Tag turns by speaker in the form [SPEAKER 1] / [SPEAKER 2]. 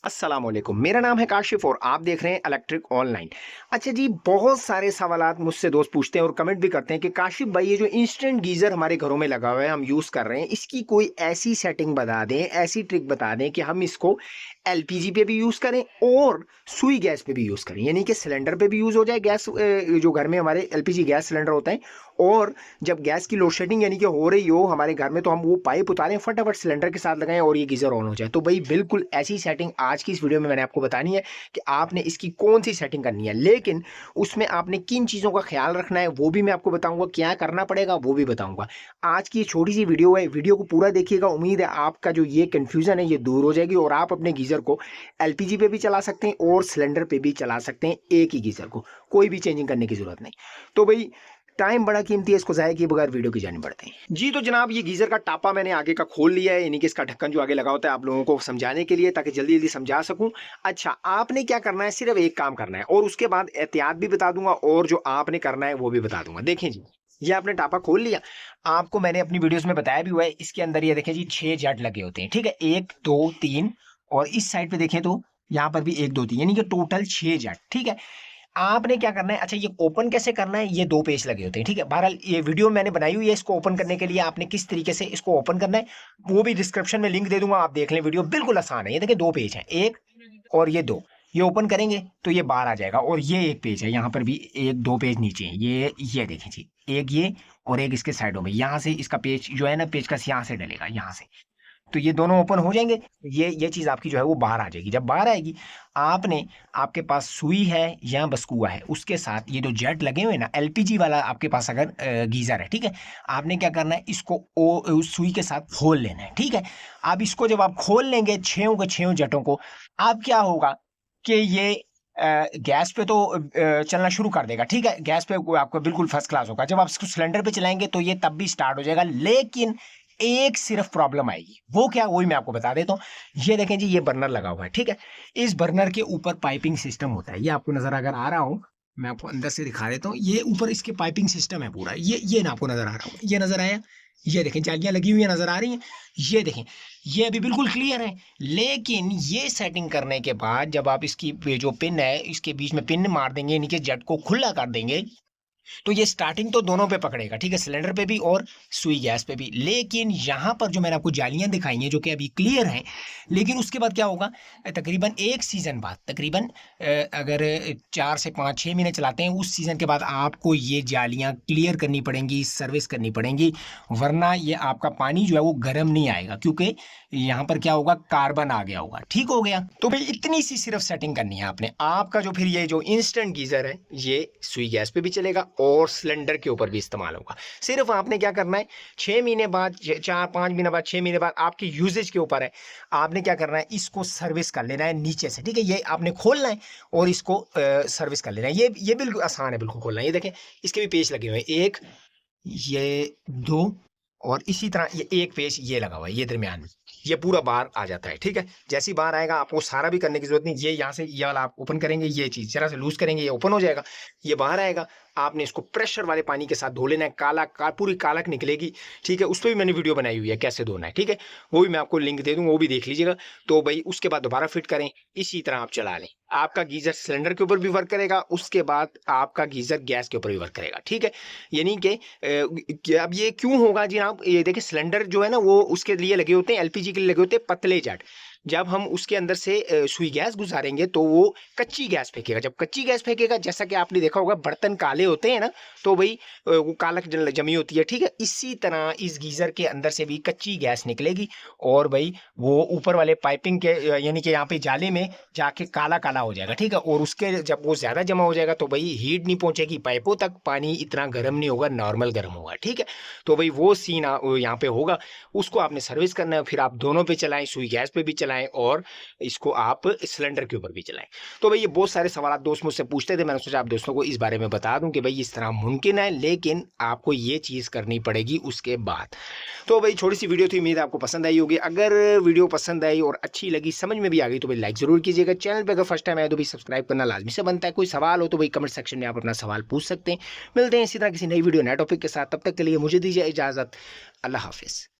[SPEAKER 1] अस्सलाम वालेकुम। मेरा नाम है काशिफ और आप देख रहे हैं इलेक्ट्रिक ऑनलाइन। अच्छा जी, बहुत सारे सवालात मुझसे दोस्त पूछते हैं और कमेंट भी करते हैं कि काशिफ भाई ये जो इंस्टेंट गीज़र हमारे घरों में लगा हुआ है, हम यूज़ कर रहे हैं, इसकी कोई ऐसी सेटिंग बता दें, ऐसी ट्रिक बता दें कि हम इसको एलपीजी पे भी यूज़ करें और सुई गैस पे भी यूज़ करें। यानी कि सिलेंडर पे भी यूज़ हो जाए गैस, जो घर में हमारे एलपीजी गैस सिलेंडर होते हैं, और जब गैस की लोड शेडिंग यानी कि हो रही हो हमारे घर में, तो हम वो पाइप उतारें, फटाफट सिलेंडर के साथ लगाएं और ये गीज़र ऑन हो जाए। तो भाई बिल्कुल ऐसी सेटिंग आज की इस वीडियो में मैंने आपको बतानी है कि आपने इसकी कौन-सी सेटिंग करनी है। लेकिन उसमें आपने किन चीज़ों का ख़्याल रखना है वो भी मैं आपको बताऊँगा, क्या करना पड़ेगा वो भी बताऊँगा। आज की ये छोटी-सी वीडियो है, वीडियो को पूरा देखिएगा। उम्मीद है आपका जो ये कन्फ्यूज़न है ये दूर हो जाएगी और आप अपने गीज़र को एलपीजी पे भी चला सकते हैं और सिलेंडर पे भी चला सकते हैं, एक ही गीज़र को। कोई भी चेंजिंग करने की ज़रूरत नहीं। तो भई टाइम बड़ा कीमती है, इसको ज़ाया किए बगैर वीडियो की जानी पड़ते हैं। जी, तो जनाब ये गीज़र का टापा मैंने आगे का खोल लिया है, यानी कि इसका ढक्कन जो आगे लगा होता है आप लोगों को समझाने के लिए, ताकि जल्दी-जल्दी समझा सकूँ। अच्छा, आपने क्या करना है, सिर्फ़ एक काम करना है और उसके बाद एहतियात भी बता दूँगा और जो आपने करना है वो भी बता दूँगा। देखें जी, ये आपने टापा खोल लिया, आपको मैंने अपनी वीडियोज़ में बताया भी हुआ है, इसके अंदर ये देखें जी 6 जट लगे होते हैं, ठीक है? 1, 2, 3 और इस साइड पे देखें तो यहाँ पर भी 1, 2, 3 यानी कि टोटल 6 जट, ठीक है? आपने क्या करना है, अच्छा ये ओपन कैसे करना है, ये 2 पेच लगे होते हैं, ठीक है? बहरहाल ये वीडियो मैंने बनाई हुई है, इसको ओपन करने के लिए आपने किस तरीके से इसको ओपन करना है, वो भी डिस्क्रिप्शन में लिंक दे दूँगा, आप देख लें वीडियो, बिल्कुल आसान है। ये देखिए 2 पेज हैं, 1 और ये 2। ये ओपन करेंगे तो ये बाहर आ जाएगा और ये 1 पेज है, यहाँ पर भी 1, 2 पेज नीचे हैं। ये देखें जी, एक ये और एक इसके साइडों में, यहाँ से इसका पेच जो है ना, पेचकस यहाँ से डलेगा, यहाँ से। तो ये दोनों ओपन हो जाएँगे, ये चीज़ आपकी जो है वो बाहर आ जाएगी। जब बाहर आएगी, आपने आपके पास सुई है या बसकूआ है, उसके साथ ये जो जेट लगे हुए हैं ना, एलपीजी वाला आपके पास अगर गीज़र है, ठीक है? आपने क्या करना है, इसको उस सुई के साथ खोल लेना है, ठीक है? अब इसको जब आप खोल लेंगे 6 के 6 जेटों को, अब क्या होगा कि ये गैस पे तो चलना शुरू कर देगा, ठीक है? गैस पे वो आपका बिल्कुल फर्स्ट क्लास होगा। जब आप इसको सिलेंडर पे चलाएँगे तो ये तब भी स्टार्ट हो जाएगा, लेकिन एक सिर्फ प्रॉब्लम आएगी। वो क्या? वही मैं आपको बता देता हूँ। ये देखें जी, ये बर्नर लगा हुआ है, ठीक है? इस बर्नर के ऊपर पाइपिंग सिस्टम होता है। ये आपको नज़र अगर आ रहा हो, मैं आपको अंदर से दिखा देता हूँ। ये ऊपर इसके पाइपिंग सिस्टम है पूरा। ये ना आपको नज़र आ रहा हो। ये नज़र आया? ये देखें जालियाँ लगी हुई हैं, नज़र आ रही हैं? ये देखें, ये अभी बिल्कुल क्लियर है। लेकिन ये सेटिंग करने के बाद जब आप इसकी ये जो पिन है, इसके बीच में पिन मार देंगे, यानी कि जट को खुला कर देंगे, तो ये स्टार्टिंग तो दोनों पे पकड़ेगा, ठीक है? सिलेंडर पे भी और सुई गैस पे भी। लेकिन यहाँ पर जो मैंने आपको जालियाँ दिखाई हैं, जो कि अभी क्लियर हैं, लेकिन उसके बाद क्या होगा, तकरीबन 1 सीज़न बाद, तकरीबन अगर 4 से 5, 6 महीने चलाते हैं, उस सीज़न के बाद आपको ये जालियाँ क्लियर करनी पड़ेंगी, सर्विस करनी पड़ेंगी, वरना ये आपका पानी जो है वो गर्म नहीं आएगा, क्योंकि यहाँ पर क्या होगा, कार्बन आ गया होगा। ठीक हो गया? तो भई इतनी सी सिर्फ़ सेटिंग करनी है आपने। आपका जो फिर ये जो इंस्टेंट गीज़र है, ये सुई गैस पे भी चलेगा और सिलेंडर के ऊपर भी इस्तेमाल होगा। सिर्फ़ आपने क्या करना है, 6 महीने बाद, 4-5 महीने बाद, 6 महीने बाद, आपकी यूसेज के ऊपर है। आपने क्या करना है, इसको सर्विस कर लेना है नीचे से, ठीक है? ये आपने खोलना है और इसको सर्विस कर लेना है। ये बिल्कुल आसान है बिल्कुल खोलना। ये देखें, इसके भी पेच लगे हुए हैं। 1, ये 2 और इसी तरह ये 1 पेच ये लगा हुआ है, ये दरमियान में। ये पूरा बाहर आ जाता है, ठीक है? जैसे ही बाहर आएगा, आपको सारा भी करने की ज़रूरत नहीं। ये यहाँ से ये वाला आप ओपन करेंगे, ये चीज़ ज़रा सा लूज़ करेंगे, ये ओपन हो जाएगा। ये बाहर आएगा, आपने इसको प्रेशर वाले पानी के साथ धो लेना है, पूरी कालक निकलेगी, ठीक है? उसपे भी मैंने वीडियो बनाई हुई है, कैसे धोना है, ठीक है? वो भी मैं आपको लिंक दे दूँगा, वो भी देख लीजिएगा। तो भई उसके बाद दोबारा फिट करें, इसी तरह आप चला लें। आपका गीज़र सिलेंडर के ऊपर भी वर्क करेगा, उसके बाद आपका गीज़र गैस के ऊपर भी वर्क करेगा, ठीक है? यानी कि अब ये क्यों होगा जनाब, ये देखिए सिलेंडर जो है ना, वो उसके लिए लगे होते हैं, एलपीजी के लिए लगे होते हैं पतले जाट। जब हम उसके अंदर से सुई गैस गुजारेंगे तो वो कच्ची गैस फेंकेगा। जब कच्ची गैस फेंकेगा, जैसा कि आपने देखा होगा बर्तन काले होते हैं ना, तो भाई वो कालक जमी होती है, ठीक है? इसी तरह इस गीज़र के अंदर से भी कच्ची गैस निकलेगी और भाई वो ऊपर वाले पाइपिंग के यानी कि यहाँ पे जाले में जाके काला काला हो जाएगा, ठीक है? और उसके जब वो ज़्यादा जमा हो जाएगा तो भाई हीट नहीं पहुंचेगी पाइपों तक, पानी इतना गर्म नहीं होगा, नॉर्मल गर्म होगा, ठीक है? तो भाई वो सीन यहाँ पे होगा, उसको आपने सर्विस करना है। फिर आप दोनों पे चलाएं, सुई गैस पे भी चलाएं और इसको आप सिलेंडर के ऊपर भी चलाएं। तो भाई ये बहुत सारे सवाल दोस्त मुझसे पूछते थे, मैंने सोचा आप दोस्तों को इस बारे में बता दूं कि भाई इस तरह मुमकिन है, लेकिन आपको ये चीज़ करनी पड़ेगी उसके बाद। तो भाई छोटी सी वीडियो थी, उम्मीद है आपको पसंद आई होगी। अगर वीडियो पसंद आई और अच्छी लगी, समझ में भी आ गई, तो भाई लाइक ज़रूर कीजिएगा। चैनल पे अगर फर्स्ट टाइम आए तो भाई सब्सक्राइब करना लाजमी से बनता है। कोई सवाल हो तो भाई कमेंट सेक्शन में आप अपना सवाल पूछ सकते हैं। मिलते हैं इसी तरह किसी नई वीडियो नए टॉपिक के साथ, तब तक के लिए मुझे दीजिए इजाज़त। अल्लाह हाफ़िज़।